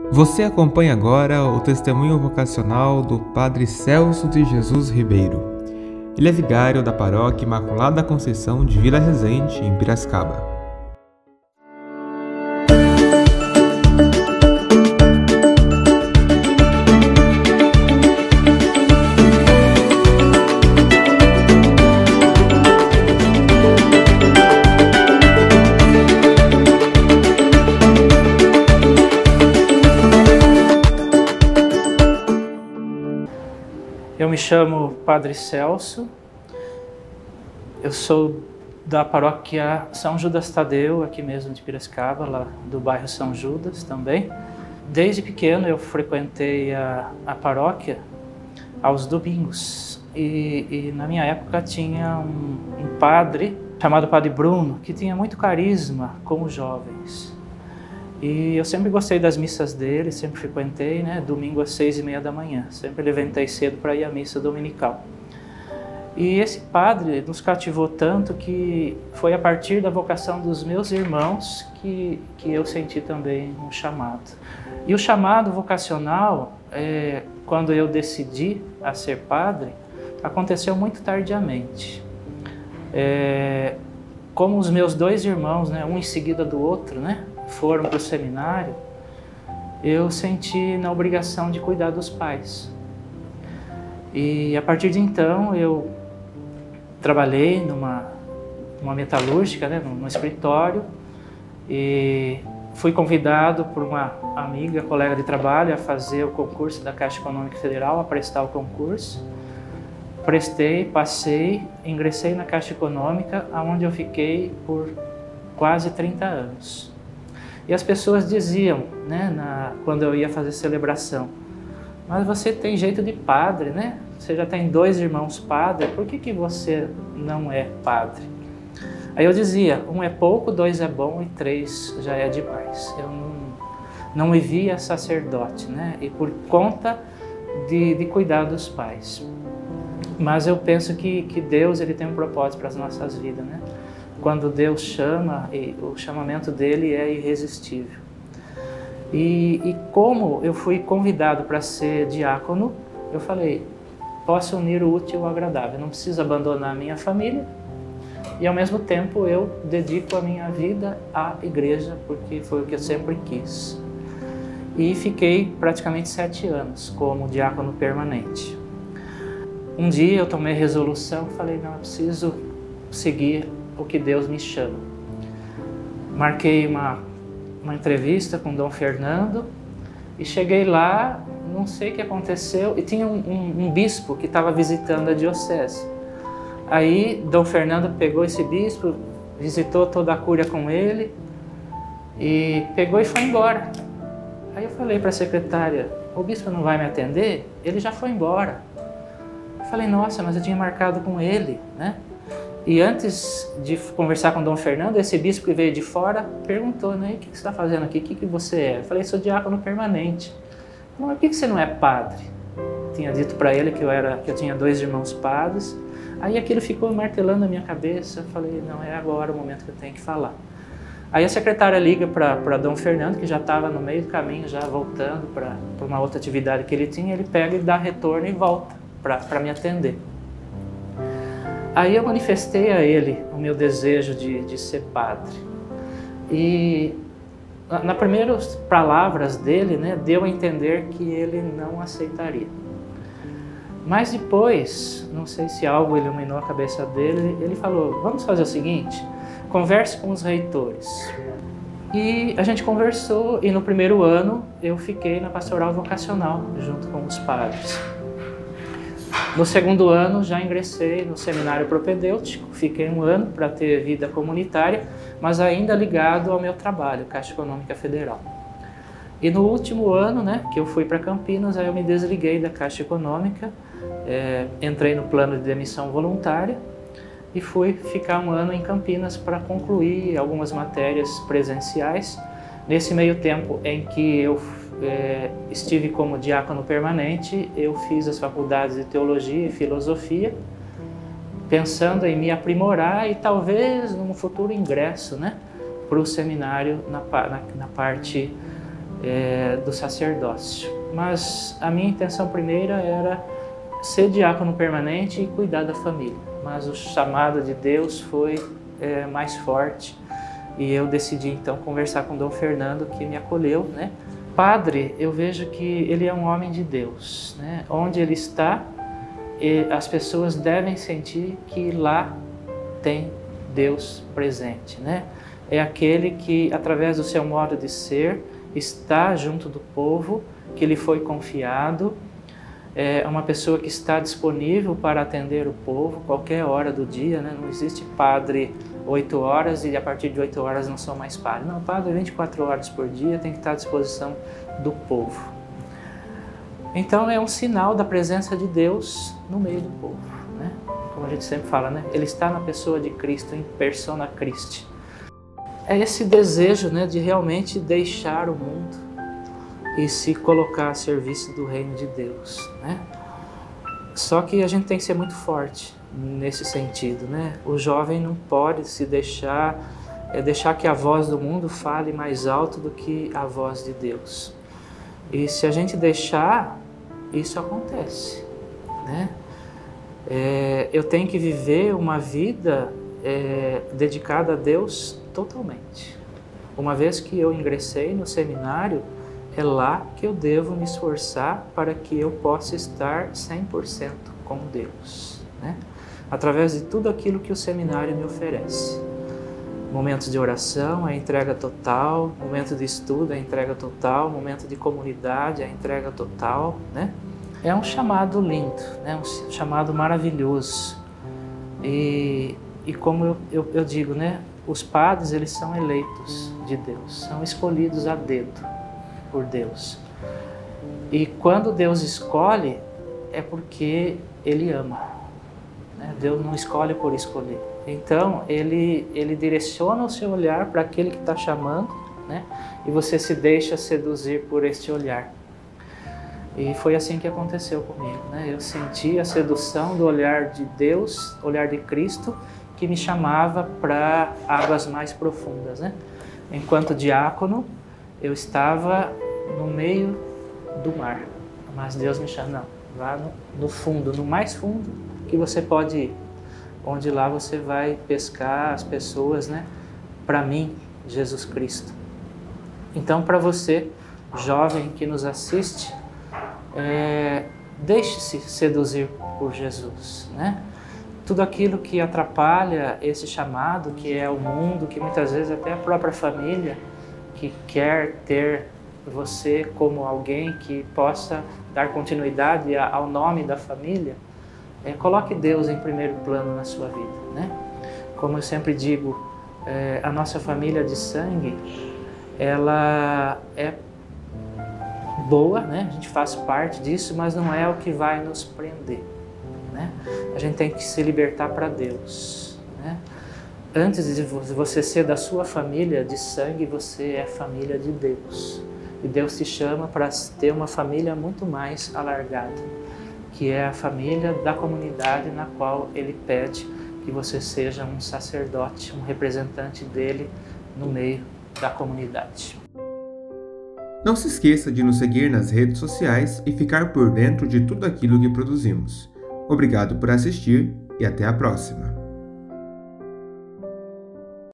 Você acompanha agora o testemunho vocacional do Padre Celso de Jesus Ribeiro. Ele é vigário da Paróquia Imaculada Conceição de Vila Resende, em Piracicaba. Eu me chamo Padre Celso, eu sou da paróquia São Judas Tadeu, aqui mesmo de Piracicaba, lá do bairro São Judas também. Desde pequeno eu frequentei a paróquia aos domingos e na minha época tinha um padre chamado Padre Bruno, que tinha muito carisma com os jovens. E eu sempre gostei das missas dele, sempre frequentei, né? Domingo às 6h30 da manhã. Sempre levantei cedo para ir à missa dominical. E esse padre nos cativou tanto que foi a partir da vocação dos meus irmãos que eu senti também um chamado. E o chamado vocacional, quando eu decidi a ser padre, aconteceu muito tardiamente. Como os meus dois irmãos, né, um em seguida do outro, né, foram para o seminário, eu senti na obrigação de cuidar dos pais. E a partir de então eu trabalhei numa metalúrgica, né, num escritório, e fui convidado por uma amiga, colega de trabalho, a fazer o concurso da Caixa Econômica Federal, a prestar o concurso. Prestei, passei, ingressei na Caixa Econômica, onde eu fiquei por quase 30 anos. E as pessoas diziam, né, quando eu ia fazer celebração, mas você tem jeito de padre, né? Você já tem 2 irmãos padres, por que você não é padre? Aí eu dizia, 1 é pouco, 2 é bom e 3 já é demais. Eu não me via sacerdote, né? E por conta de cuidar dos pais. Mas eu penso que Deus ele tem um propósito para as nossas vidas, né? Quando Deus chama, o chamamento dele é irresistível. E como eu fui convidado para ser diácono, eu falei, posso unir o útil ao agradável, não preciso abandonar a minha família e ao mesmo tempo eu dedico a minha vida à igreja, porque foi o que eu sempre quis. E fiquei praticamente 7 anos como diácono permanente. Um dia eu tomei resolução, falei, não, eu preciso seguir o que Deus me chama. Marquei uma entrevista com Dom Fernando e cheguei lá, não sei o que aconteceu, e tinha um bispo que estava visitando a diocese. Aí Dom Fernando pegou esse bispo, visitou toda a cúria com ele e pegou e foi embora. Aí eu falei para a secretária, o bispo não vai me atender? Ele já foi embora. Eu falei, nossa, mas eu tinha marcado com ele, né? E antes de conversar com Dom Fernando, esse bispo que veio de fora perguntou, né? O que você está fazendo aqui? O que você é? Eu falei, sou diácono permanente. Mas por que você não é padre? Eu tinha dito para ele que eu tinha 2 irmãos padres. Aí aquilo ficou martelando na minha cabeça. Eu falei, não, é agora o momento que eu tenho que falar. Aí a secretária liga para Dom Fernando, que já estava no meio do caminho, já voltando para uma outra atividade que ele tinha. Ele pega e dá retorno e volta para me atender. Aí eu manifestei a ele o meu desejo de ser padre. E nas primeiras palavras dele, né, deu a entender que ele não aceitaria. Mas depois, não sei se algo iluminou a cabeça dele, ele falou, vamos fazer o seguinte, converse com os reitores. E a gente conversou e no primeiro ano eu fiquei na pastoral vocacional junto com os padres. No segundo ano já ingressei no seminário propedêutico, fiquei 1 ano para ter vida comunitária, mas ainda ligado ao meu trabalho, Caixa Econômica Federal. E no último ano, né, que eu fui para Campinas, aí eu me desliguei da Caixa Econômica, entrei no plano de demissão voluntária e fui ficar 1 ano em Campinas para concluir algumas matérias presenciais. Nesse meio tempo em que eu estive como diácono permanente, eu fiz as faculdades de Teologia e Filosofia, pensando em me aprimorar e talvez num futuro ingresso, né, para o seminário na parte do sacerdócio. Mas a minha intenção primeira era ser diácono permanente e cuidar da família. Mas o chamado de Deus foi mais forte e eu decidi então conversar com Dom Fernando, que me acolheu, né? Padre, eu vejo que ele é um homem de Deus, né? Onde ele está, as pessoas devem sentir que lá tem Deus presente, né? É aquele que, através do seu modo de ser, está junto do povo, que lhe foi confiado, é uma pessoa que está disponível para atender o povo qualquer hora do dia, né? Não existe padre 8 horas e a partir de 8 horas não sou mais padre. Não, padre 24 horas por dia tem que estar à disposição do povo. Então é um sinal da presença de Deus no meio do povo, né? Como a gente sempre fala, né? Ele está na pessoa de Cristo, em persona Christi. É esse desejo, né, de realmente deixar o mundo e se colocar a serviço do reino de Deus, né? Só que a gente tem que ser muito forte nesse sentido, né? O jovem não pode se deixar que a voz do mundo fale mais alto do que a voz de Deus. E se a gente deixar, isso acontece, né? Eu tenho que viver uma vida dedicada a Deus totalmente. Uma vez que eu ingressei no seminário, é lá que eu devo me esforçar para que eu possa estar 100% com Deus, né? Através de tudo aquilo que o seminário me oferece. Momentos de oração, a entrega total. Momento de estudo, a entrega total. Momento de comunidade, a entrega total, né? É um chamado lindo, né? Um chamado maravilhoso. E como eu digo, né? Os padres, eles são eleitos de Deus, são escolhidos a dedo por Deus. E quando Deus escolhe, é porque Ele ama, né? Deus não escolhe por escolher. Então, Ele direciona o seu olhar para aquele que está chamando, né? E você se deixa seduzir por este olhar. E foi assim que aconteceu comigo, né? Eu senti a sedução do olhar de Deus, olhar de Cristo, que me chamava para águas mais profundas, né? Enquanto diácono, eu estava no meio do mar, mas Deus me chama, não, vá no fundo, no mais fundo que você pode ir, onde lá você vai pescar as pessoas, né? Para mim, Jesus Cristo. Então, para você, jovem que nos assiste, deixe-se seduzir por Jesus, né? Tudo aquilo que atrapalha esse chamado, que é o mundo, que muitas vezes até a própria família, que quer ter você como alguém que possa dar continuidade ao nome da família, coloque Deus em primeiro plano na sua vida, né? Como eu sempre digo, a nossa família de sangue, ela é boa, né? A gente faz parte disso, mas não é o que vai nos prender, né? A gente tem que se libertar para Deus, né? Antes de você ser da sua família de sangue, você é família de Deus. E Deus te chama para ter uma família muito mais alargada, que é a família da comunidade na qual Ele pede que você seja um sacerdote, um representante dEle no meio da comunidade. Não se esqueça de nos seguir nas redes sociais e ficar por dentro de tudo aquilo que produzimos. Obrigado por assistir e até a próxima!